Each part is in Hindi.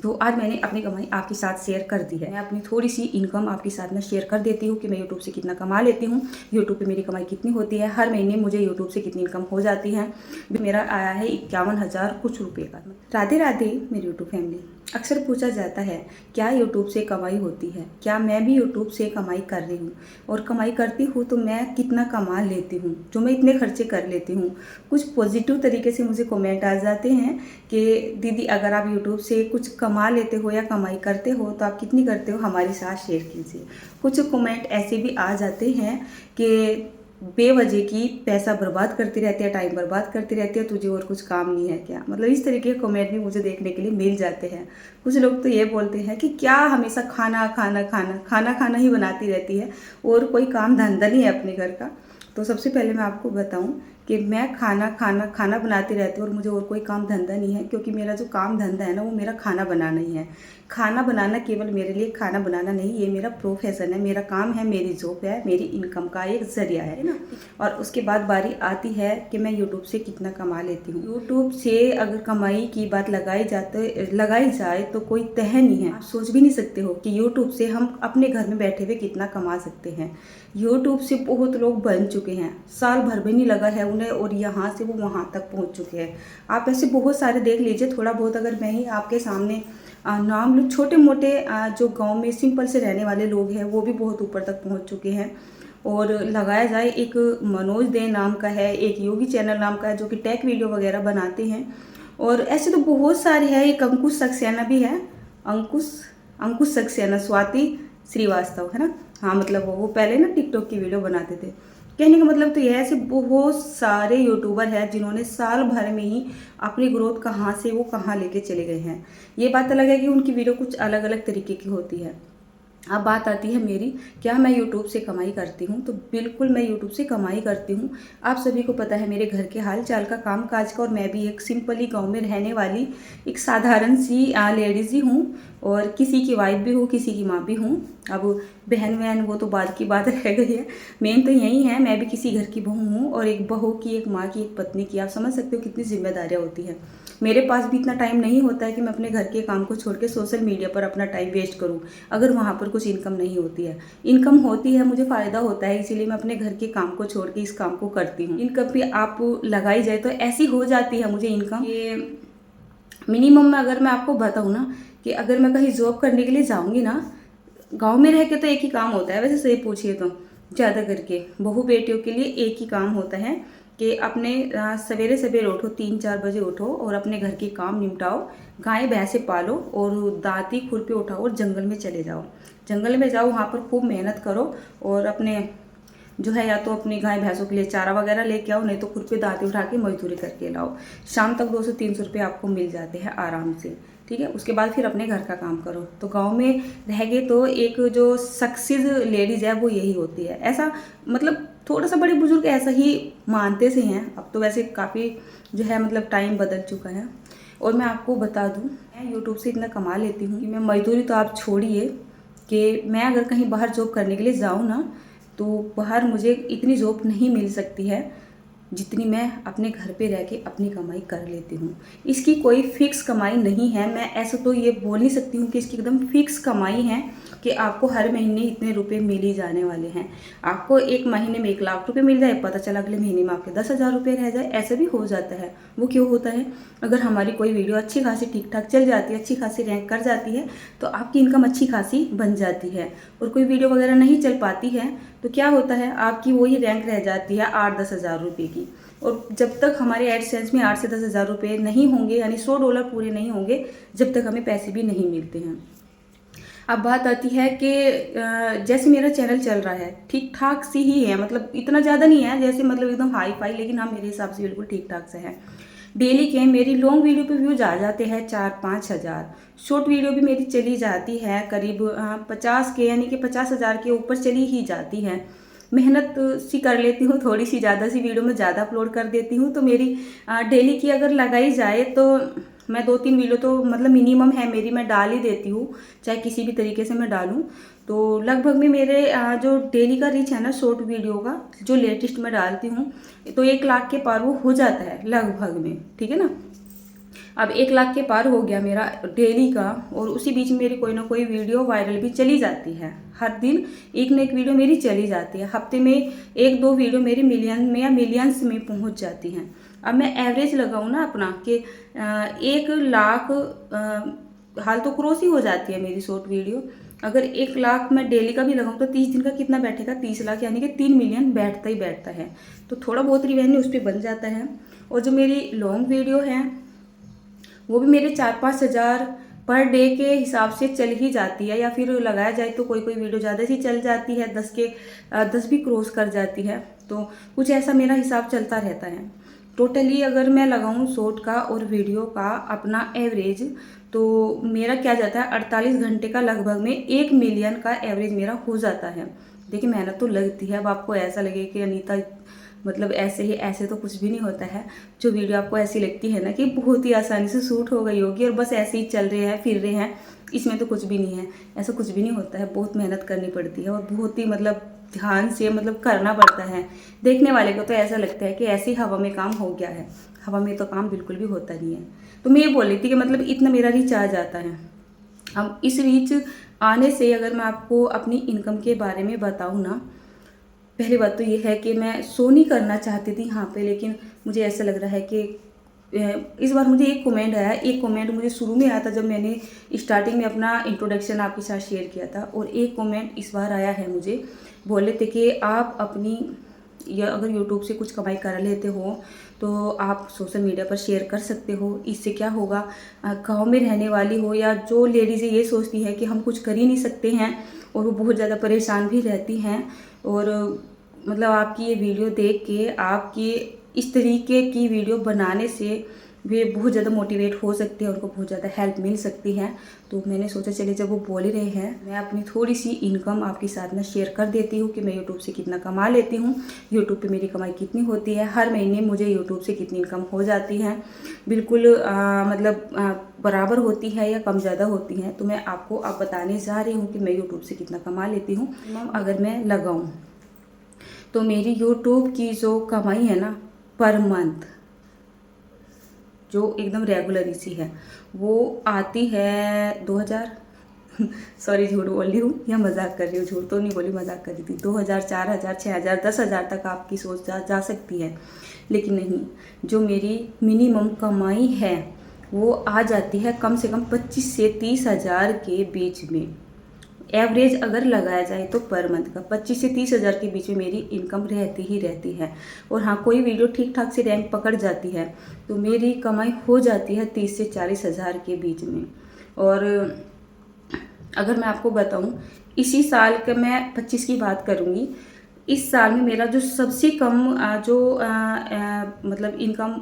तो आज मैंने अपनी कमाई आपके साथ शेयर कर दी है। मैं अपनी थोड़ी सी इनकम आपके साथ में शेयर कर देती हूँ कि मैं यूट्यूब से कितना कमा लेती हूँ, यूट्यूब पे मेरी कमाई कितनी होती है, हर महीने मुझे यूट्यूब से कितनी इनकम हो जाती है। मेरा आया है 51,000 कुछ रुपये का। राधे राधे मेरी यूट्यूब फैमिली। अक्सर पूछा जाता है क्या यूट्यूब से कमाई होती है, क्या मैं भी यूट्यूब से कमाई कर रही हूँ, और कमाई करती हूँ तो मैं कितना कमा लेती हूँ जो मैं इतने खर्चे कर लेती हूँ। कुछ पॉजिटिव तरीके से मुझे कमेंट आ जाते हैं कि दीदी अगर आप यूट्यूब से कुछ कमा लेते हो या कमाई करते हो तो आप कितनी करते हो, हमारे साथ शेयर कीजिए। कुछ कमेंट ऐसे भी आ जाते हैं कि बेवजह की पैसा बर्बाद करती रहती है, टाइम बर्बाद करती रहती है, तुझे और कुछ काम नहीं है क्या। मतलब इस तरीके के कमेंट भी मुझे देखने के लिए मिल जाते हैं। कुछ लोग तो ये बोलते हैं कि क्या हमेशा खाना खाना खाना खाना खाना ही बनाती रहती है और कोई काम धंधा नहीं है अपने घर का। तो सबसे पहले मैं आपको बताऊं कि मैं खाना खाना खाना बनाती रहती हूँ और मुझे और कोई काम धंधा नहीं है, क्योंकि मेरा जो काम धंधा है ना वो मेरा खाना बनाना ही है। खाना बनाना केवल मेरे लिए खाना बनाना नहीं, ये मेरा प्रोफेशन है, मेरा काम है, मेरी जॉब है, मेरी इनकम का एक जरिया है ना। और उसके बाद बारी आती है कि मैं यूट्यूब से कितना कमा लेती हूँ। यूट्यूब से अगर कमाई की बात लगाई जाए तो कोई तह नहीं है। आप सोच भी नहीं सकते हो कि यूट्यूब से हम अपने घर में बैठे हुए कितना कमा सकते हैं। यूट्यूब से बहुत लोग बन चुके हैं, साल भर भी नहीं लगा है उन्हें और यहाँ से वो वहाँ तक पहुँच चुके हैं। आप ऐसे बहुत सारे देख लीजिए। थोड़ा बहुत अगर मैं ही आपके सामने नाम लूँ, छोटे मोटे जो गांव में सिंपल से रहने वाले लोग हैं वो भी बहुत ऊपर तक पहुँच चुके हैं। और लगाया जाए, एक मनोज दे नाम का है, एक योगी चैनल नाम का है जो कि टेक वीडियो वगैरह बनाते हैं, और ऐसे तो बहुत सारे हैं। एक अंकुश सक्सेना भी है, अंकुश सक्सेना, स्वाति श्रीवास्तव है ना। हाँ, मतलब वो पहले ना टिकटॉक की वीडियो बनाते थे। कहने का मतलब तो यह है, ऐसे बहुत सारे यूट्यूबर हैं जिन्होंने साल भर में ही अपनी ग्रोथ कहाँ से वो कहाँ लेके चले गए हैं। ये बात अलग है कि उनकी वीडियो कुछ अलग अलग तरीके की होती है। अब बात आती है मेरी, क्या मैं यूट्यूब से कमाई करती हूँ? तो बिल्कुल मैं यूट्यूब से कमाई करती हूँ। आप सभी को पता है मेरे घर के हाल चाल का, काम काज का, और मैं भी एक सिंपल ही गाँव में रहने वाली एक साधारण सी लेडीज़ ही हूँ, और किसी की वाइफ भी हूँ, किसी की माँ भी हूँ। अब बहन वहन वो तो बाद की बात रह गई है, मेन तो यही है, मैं भी किसी घर की बहू हूँ, और एक बहू की, एक माँ की, एक पत्नी की। आप समझ सकते हो कितनी जिम्मेदारियाँ होती हैं। मेरे पास भी इतना टाइम नहीं होता है कि मैं अपने घर के काम को छोड़ के सोशल मीडिया पर अपना टाइम वेस्ट करूं, अगर वहां पर कुछ इनकम नहीं होती है। इनकम होती है, मुझे फ़ायदा होता है, इसीलिए मैं अपने घर के काम को छोड़ के इस काम को करती हूँ। इनकम भी आप लगाई जाए तो ऐसी हो जाती है मुझे इनकम, ये मिनिमम में अगर मैं आपको बताऊँ ना कि अगर मैं कहीं जॉब करने के लिए जाऊँगी ना, गांव में रह के तो एक ही काम होता है, वैसे सही पूछिए तो ज़्यादा करके बहू बेटियों के लिए एक ही काम होता है कि अपने सवेरे सवेरे उठो, 3-4 बजे उठो और अपने घर के काम निपटाओ, गाय भैंसे पालो और दांती खुरपी उठाओ और जंगल में चले जाओ। जंगल में जाओ, वहाँ पर खूब मेहनत करो और अपने जो है या तो अपनी गाय भैंसों के लिए चारा वगैरह लेके आओ, नहीं तो खुद पे दांती उठा के मजदूरी करके लाओ। शाम तक 200-300 रुपये आपको मिल जाते हैं आराम से, ठीक है। उसके बाद फिर अपने घर का काम करो। तो गांव में रह गए तो एक जो सक्सेस लेडीज़ है वो यही होती है। ऐसा मतलब थोड़ा सा बड़े बुजुर्ग ऐसा ही मानते से हैं। अब तो वैसे काफ़ी जो है मतलब टाइम बदल चुका है। और मैं आपको बता दूं, मैं यूट्यूब से इतना कमा लेती हूँ कि मैं मजदूरी तो आप छोड़िए, कि मैं अगर कहीं बाहर जॉब करने के लिए जाऊँ ना, तो बाहर मुझे इतनी जॉब नहीं मिल सकती है जितनी मैं अपने घर पे रह के अपनी कमाई कर लेती हूँ। इसकी कोई फिक्स कमाई नहीं है। मैं ऐसा तो ये बोल नहीं सकती हूँ कि इसकी एकदम फिक्स कमाई है कि आपको हर महीने इतने रुपए मिल ही जाने वाले हैं। आपको एक महीने में 1 लाख रुपए मिल जाए, पता चला अगले महीने में आपके 10,000 रुपये रह जाए, ऐसा भी हो जाता है। वो क्यों होता है? अगर हमारी कोई वीडियो अच्छी खासी ठीक ठाक चल जाती है, अच्छी खासी रैंक कर जाती है, तो आपकी इनकम अच्छी खासी बन जाती है। और कोई वीडियो वगैरह नहीं चल पाती है तो क्या होता है, आपकी वही रैंक रह जाती है 8-10 हज़ार रुपये की। और जब तक हमारे एडसेंस में 8 से 10 हज़ार रुपये नहीं होंगे, यानी $100 पूरे नहीं होंगे, जब तक हमें पैसे भी नहीं मिलते हैं। अब बात आती है कि जैसे मेरा चैनल चल रहा है ठीक ठाक सी ही है, मतलब इतना ज़्यादा नहीं है जैसे मतलब एकदम हाई फाई, लेकिन हाँ मेरे हिसाब से बिल्कुल ठीक ठाक से है। डेली के मेरी लॉन्ग वीडियो पे व्यूज आ जाते हैं 4-5 हज़ार। शॉर्ट वीडियो भी मेरी चली जाती है करीब 50 के, यानी कि 50,000 के ऊपर चली ही जाती है। मेहनत सी कर लेती हूँ, थोड़ी सी ज़्यादा सी वीडियो में ज़्यादा अपलोड कर देती हूँ। तो मेरी डेली की अगर लगाई जाए तो मैं 2-3 वीडियो तो मतलब मिनिमम है मेरी, मैं डाल ही देती हूँ, चाहे किसी भी तरीके से मैं डालूँ। तो लगभग में मेरे जो डेली का रीच है ना शॉर्ट वीडियो का, जो लेटेस्ट मैं डालती हूँ, तो 1 लाख के पार वो हो जाता है लगभग में, ठीक है ना। अब 1 लाख के पार हो गया मेरा डेली का, और उसी बीच में मेरी कोई ना कोई वीडियो वायरल भी चली जाती है। हर दिन एक न एक वीडियो मेरी चली जाती है, हफ्ते में 1-2 वीडियो मेरी मिलियन में या मिलियंस में पहुंच जाती हैं। अब मैं एवरेज लगाऊं ना अपना कि 1 लाख हाल तो क्रॉस ही हो जाती है मेरी शॉर्ट वीडियो। अगर 1 लाख मैं डेली का भी लगाऊं तो 30 दिन का कितना बैठेगा, 30 लाख, यानी कि 3 मिलियन बैठता ही बैठता है। तो थोड़ा बहुत रिवेन्यू उस पर बन जाता है। और जो मेरी लॉन्ग वीडियो है वो भी मेरे 4-5 हज़ार पर डे के हिसाब से चल ही जाती है, या फिर लगाया जाए तो कोई कोई वीडियो ज़्यादा सी चल जाती है, 10 भी क्रॉस कर जाती है। तो कुछ ऐसा मेरा हिसाब चलता रहता है। टोटली अगर मैं लगाऊं शॉर्ट का और वीडियो का अपना एवरेज, तो मेरा क्या जाता है 48 घंटे का लगभग में 1 मिलियन का एवरेज मेरा हो जाता है। देखिए मेहनत तो लगती है। अब आपको ऐसा लगे कि अनीता मतलब ऐसे ही, ऐसे तो कुछ भी नहीं होता है। जो वीडियो आपको ऐसी लगती है ना कि बहुत ही आसानी से शूट हो गई होगी और बस ऐसे ही चल रहे हैं फिर रहे हैं, इसमें तो कुछ भी नहीं है। ऐसा कुछ भी नहीं होता है, बहुत मेहनत करनी पड़ती है और बहुत ही मतलब ध्यान से मतलब करना पड़ता है। देखने वाले को तो ऐसा लगता है कि ऐसी हवा में काम हो गया है, हवा में तो काम बिल्कुल भी होता नहीं है। तो मैं ये बोल रही थी कि मतलब इतना मेरा रीच आ जाता है। अब इस रीच आने से अगर मैं आपको अपनी इनकम के बारे में बताऊँ ना, पहली बात तो ये है कि मैं शो नहीं करना चाहती थी यहाँ पे, लेकिन मुझे ऐसा लग रहा है कि इस बार मुझे एक कमेंट आया। एक कमेंट मुझे शुरू में आया था जब मैंने स्टार्टिंग में अपना इंट्रोडक्शन आपके साथ शेयर किया था, और एक कमेंट इस बार आया है मुझे, बोले थे कि आप अपनी या अगर यूट्यूब से कुछ कमाई कर लेते हो तो आप सोशल मीडिया पर शेयर कर सकते हो। इससे क्या होगा, गांव में रहने वाली हो या जो लेडीज़ें ये सोचती है कि हम कुछ कर ही नहीं सकते हैं और वो बहुत ज़्यादा परेशान भी रहती हैं, और मतलब आपकी ये वीडियो देख के आपकी इस तरीके की वीडियो बनाने से वे बहुत ज़्यादा मोटिवेट हो सकते हैं, उनको बहुत ज़्यादा हेल्प मिल सकती है। तो मैंने सोचा चलिए जब वो बोल ही रहे हैं, मैं अपनी थोड़ी सी इनकम आपके साथ में शेयर कर देती हूँ कि मैं यूट्यूब से कितना कमा लेती हूँ, यूट्यूब पे मेरी कमाई कितनी होती है, हर महीने मुझे यूट्यूब से कितनी इनकम हो जाती है, बिल्कुल मतलब बराबर होती है या कम ज़्यादा होती है। तो मैं आपको अब बताने जा रही हूँ कि मैं यूट्यूब से कितना कमा लेती हूँ अगर मैं लगाऊँ। तो मेरी यूट्यूब की जो कमाई है ना पर मंथ, जो एकदम रेगुलर इसी है, वो आती है 2000 सॉरी झूठ बोल रही हूँ या मजाक कर रही हूँ, झूठ तो नहीं बोली, मजाक कर रही थी। 2000, 4000, 6000, 10,000 तक आपकी सोच जा सकती है, लेकिन नहीं, जो मेरी मिनिमम कमाई है वो आ जाती है कम से कम 25 से 30 हज़ार के बीच में। एवरेज अगर लगाया जाए तो पर मंथ का 25 से 30 हज़ार के बीच में मेरी इनकम रहती ही रहती है। और हाँ, कोई वीडियो ठीक ठाक से रैंक पकड़ जाती है तो मेरी कमाई हो जाती है 30 से 40 हज़ार के बीच में। और अगर मैं आपको बताऊं, इसी साल का मैं 25 की बात करूंगी, इस साल में मेरा जो सबसे कम मतलब इनकम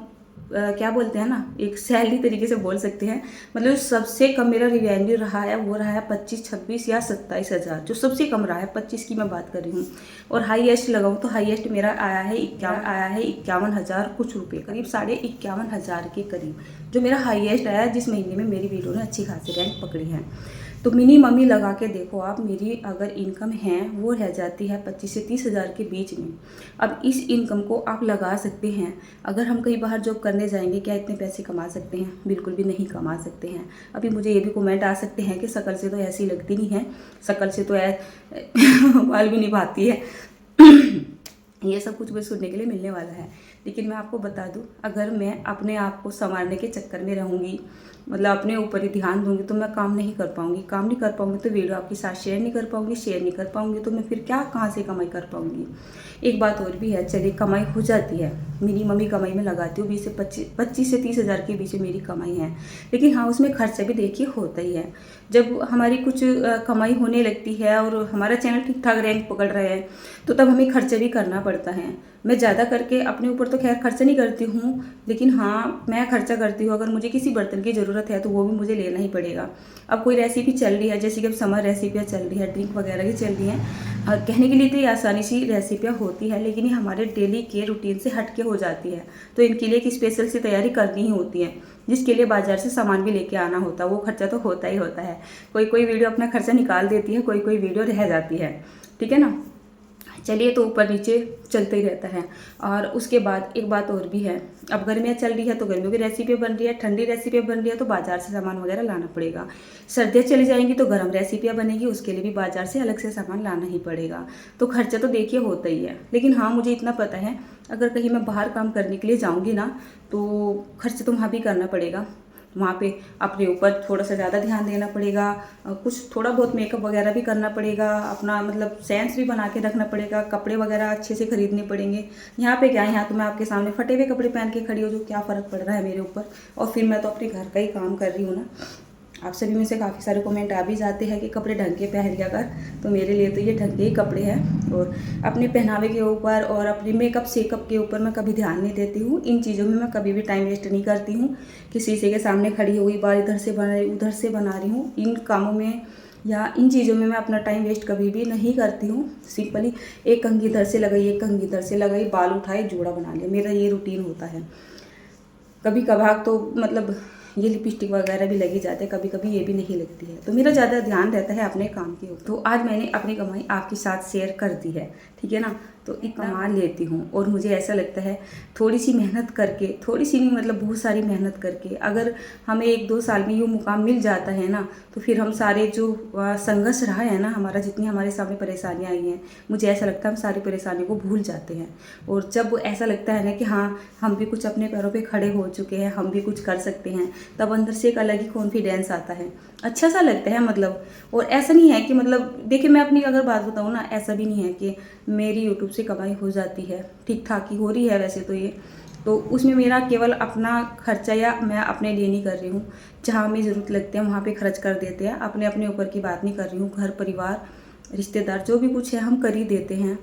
क्या बोलते हैं ना, एक सैलरी तरीके से बोल सकते हैं, मतलब सबसे कम मेरा रिवेन्यू रहा है वो रहा है 25, 26 या 27 हज़ार, जो सबसे कम रहा है 25 की मैं बात कर रही हूँ। और हाईएस्ट लगाऊँ तो हाईएस्ट मेरा आया है 51,000 कुछ रुपए, करीब 51,500 के करीब, जो मेरा हाईएस्ट आया जिस महीने में मेरी वीडियो ने अच्छी खासी रैंक पकड़ी है। तो मिनिमम ही लगा के देखो आप, मेरी अगर इनकम है वो रह जाती है 25 से 30 हज़ार के बीच में। अब इस इनकम को आप लगा सकते हैं। अगर हम कहीं बाहर जॉब करने जाएंगे, क्या इतने पैसे कमा सकते हैं? बिल्कुल भी नहीं कमा सकते हैं। अभी मुझे ये भी कमेंट आ सकते हैं कि शक्ल से तो ऐसी लगती नहीं है, शक्ल से तो बाल भी निभाती है ये सब कुछ भी सुनने के लिए मिलने वाला है। लेकिन मैं आपको बता दूं, अगर मैं अपने आप को संवारने के चक्कर में रहूँगी, मतलब अपने ऊपर ही ध्यान दूंगी, तो मैं काम नहीं कर पाऊँगी। काम नहीं कर पाऊँगी तो वीडियो आपके साथ शेयर नहीं कर पाऊँगी, शेयर नहीं कर पाऊँगी तो मैं फिर क्या कहाँ से कमाई कर पाऊँगी। एक बात और भी है, चलिए कमाई हो जाती है, मिनिमम ही कमाई में लगाती हूँ 25 से 30 हज़ार के बीच में मेरी कमाई है। लेकिन हाँ, उसमें खर्चा भी देखिए होता ही है। जब हमारी कुछ कमाई होने लगती है और हमारा चैनल ठीक ठाक रैंक पकड़ रहा है तो तब हमें खर्चा भी करना पड़ता है। मैं ज़्यादा करके अपने ऊपर तो खैर खर्चा नहीं करती हूँ, लेकिन हाँ मैं खर्चा करती हूँ। अगर मुझे किसी बर्तन की ज़रूरत है तो वो भी मुझे लेना ही पड़ेगा। अब कोई रेसिपी चल रही है, जैसे कि अब समर रेसिपियाँ चल रही है, ड्रिंक वगैरह की चल रही हैं, कहने के लिए तो ये आसानी सी रेसिपियाँ होती है, लेकिन ये हमारे डेली के रूटीन से हट के हो जाती है। तो इनके लिए एक स्पेशल सी तैयारी करनी ही होती है, जिसके लिए बाजार से सामान भी लेके आना होता है। वो खर्चा तो होता ही होता है। कोई कोई वीडियो अपना खर्चा निकाल देती है, कोई कोई वीडियो रह जाती है, ठीक है ना। चलिए, तो ऊपर नीचे चलते ही रहता है। और उसके बाद एक बात और भी है, अब गर्मियाँ चल रही है तो गर्मियों की रेसिपी बन रही है, ठंडी रेसिपी बन रही है तो बाजार से सामान वगैरह लाना पड़ेगा। सर्दियाँ चली जाएंगी तो गर्म रेसिपियाँ बनेगी, उसके लिए भी बाजार से अलग से सामान लाना ही पड़ेगा। तो खर्चा तो देखिए होता ही है, लेकिन हाँ मुझे इतना पता है अगर कहीं मैं बाहर काम करने के लिए जाऊँगी ना तो खर्च तो वहाँ भी करना पड़ेगा। वहाँ पे अपने ऊपर थोड़ा सा ज़्यादा ध्यान देना पड़ेगा, कुछ थोड़ा बहुत मेकअप वगैरह भी करना पड़ेगा, अपना मतलब सेंस भी बना के रखना पड़ेगा, कपड़े वगैरह अच्छे से खरीदने पड़ेंगे। यहाँ पे क्या है, यहाँ तो मैं आपके सामने फटे हुए कपड़े पहन के खड़ी हूँ, जो क्या फ़र्क पड़ रहा है मेरे ऊपर। और फिर मैं तो अपने घर का ही काम कर रही हूँ ना। आप सभी में से काफ़ी सारे कमेंट आ भी जाते हैं कि कपड़े ढंग के पहन लिया कर, तो मेरे लिए तो ये ढंग के ही कपड़े हैं। और अपने पहनावे के ऊपर और अपने मेकअप सेकअप के ऊपर मैं कभी ध्यान नहीं देती हूँ। इन चीज़ों में मैं कभी भी टाइम वेस्ट नहीं करती हूँ कि शीशे के सामने खड़ी हुई, बाल इधर से बना रही उधर से बना रही हूँ। इन कामों में या इन चीज़ों में मैं अपना टाइम वेस्ट कभी भी नहीं करती हूँ। सिंपली एक कंघी इधर से लगाई, एक कंघी इधर से लगाई, बाल उठाए, जोड़ा बना लिया, मेरा ये रूटीन होता है। कभी कभार तो मतलब ये लिपस्टिक वगैरह भी लगी जाते हैं, कभी कभी ये भी नहीं लगती है, तो मेरा ज़्यादा ध्यान रहता है अपने काम के ऊपर। तो आज मैंने अपनी कमाई आपके साथ शेयर कर दी है, ठीक है ना। तो इतना कमा लेती हूँ और मुझे ऐसा लगता है थोड़ी सी मेहनत करके, थोड़ी सी नहीं मतलब बहुत सारी मेहनत करके अगर हमें 1-2 साल में ये मुकाम मिल जाता है ना, तो फिर हम सारे जो संघर्ष रहा है ना हमारा, जितनी हमारे सामने परेशानियाँ आई हैं, मुझे ऐसा लगता है हम सारी परेशानियों को भूल जाते हैं। और जब ऐसा लगता है ना कि हाँ हम भी कुछ अपने पैरों पे खड़े हो चुके हैं, हम भी कुछ कर सकते हैं, तब अंदर से एक अलग ही कॉन्फिडेंस आता है, अच्छा सा लगता है मतलब। और ऐसा नहीं है कि मतलब देखिए, मैं अपनी अगर बात बताऊँ ना, ऐसा भी नहीं है कि मेरी यूट्यूब से कमाई हो जाती है, ठीक ठाक ही हो रही है वैसे तो ये, तो उसमें मेरा केवल अपना खर्चा या मैं अपने लिए नहीं कर रही हूँ। जहाँ हमें ज़रूरत लगती है वहाँ पे खर्च कर देते हैं, अपने अपने ऊपर की बात नहीं कर रही हूँ। घर परिवार रिश्तेदार जो भी कुछ है हम कर ही देते हैं,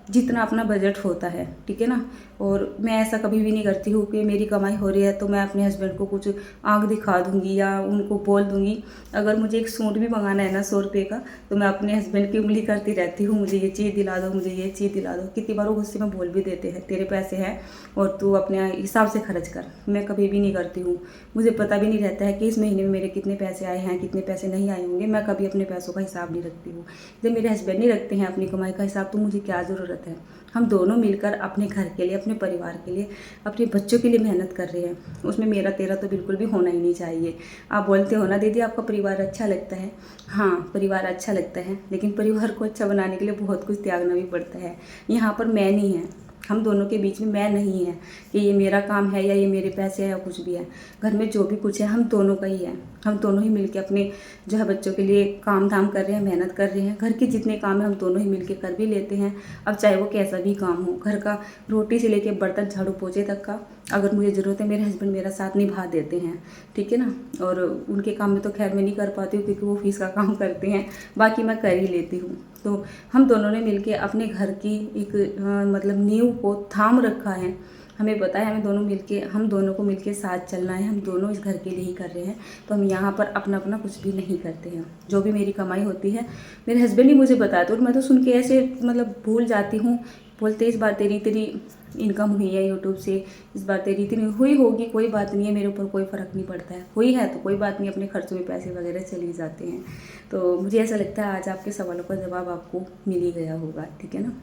जितना अपना बजट होता है, ठीक है ना। और मैं ऐसा कभी भी नहीं करती हूँ कि मेरी कमाई हो रही है तो मैं अपने हस्बैंड को कुछ आंख दिखा दूंगी या उनको बोल दूंगी। अगर मुझे एक सूट भी मंगाना है ना 100 रुपये का, तो मैं अपने हस्बैंड की उंगली करती रहती हूँ, मुझे ये चीज़ दिला दो, मुझे ये चीज़ दिला दो। कितनी बार वो गुस्से में बोल भी देते हैं, तेरे पैसे हैं और तू अपने हिसाब से खर्च कर। मैं कभी भी नहीं करती हूँ, मुझे पता भी नहीं रहता है कि इस महीने में मेरे कितने पैसे आए हैं, कितने पैसे नहीं आए होंगे। मैं कभी अपने पैसों का हिसाब नहीं रखती हूँ। जब मेरे हस्बैंड नहीं रखते हैं अपनी कमाई का हिसाब, तो मुझे क्या ज़रूरत है। हम दोनों मिलकर अपने घर के लिए, अपने परिवार के लिए, अपने बच्चों के लिए मेहनत कर रहे हैं, उसमें मेरा तेरा तो बिल्कुल भी होना ही नहीं चाहिए। आप बोलते हो ना दीदी आपका परिवार अच्छा लगता है, हाँ परिवार अच्छा लगता है, लेकिन परिवार को अच्छा बनाने के लिए बहुत कुछ त्यागना भी पड़ता है। यहाँ पर मैं नहीं है, हम दोनों के बीच में मैं नहीं है कि ये मेरा काम है या ये मेरे पैसे हैं या कुछ भी है। घर में जो भी कुछ है हम दोनों का ही है, हम दोनों ही मिलके अपने जो है बच्चों के लिए काम धाम कर रहे हैं, मेहनत कर रहे हैं। घर के जितने काम है हम दोनों ही मिलके कर भी लेते हैं, अब चाहे वो कैसा भी काम हो। घर का रोटी से लेके बर्तन झाड़ू पोछे तक का अगर मुझे ज़रूरत है, मेरे हस्बैंड मेरा साथ निभा देते हैं, ठीक है ना। और उनके काम में तो खैर मैं नहीं कर पाती हूँ क्योंकि वो ऑफिस का काम करते हैं, बाकी मैं कर ही लेती हूँ। तो हम दोनों ने मिलके अपने घर की एक मतलब नींव को थाम रखा है। हमें पता है हम दोनों को मिलके साथ चलना है, हम दोनों इस घर के लिए ही कर रहे हैं। तो हम यहाँ पर अपना अपना कुछ भी नहीं करते हैं। जो भी मेरी कमाई होती है मेरे हस्बैंड ही मुझे बताते, और मैं तो सुन के ऐसे मतलब भूल जाती हूँ। बोलते इस बार तेरी इनकम हुई है यूट्यूब से, इस बार तेरी इतनी हुई होगी, कोई बात नहीं है, मेरे ऊपर कोई फ़र्क नहीं पड़ता है। हुई है तो कोई बात नहीं, अपने खर्चों में पैसे वगैरह चले जाते हैं। तो मुझे ऐसा लगता है आज आपके सवालों का जवाब आपको मिल ही गया होगा, ठीक है ना।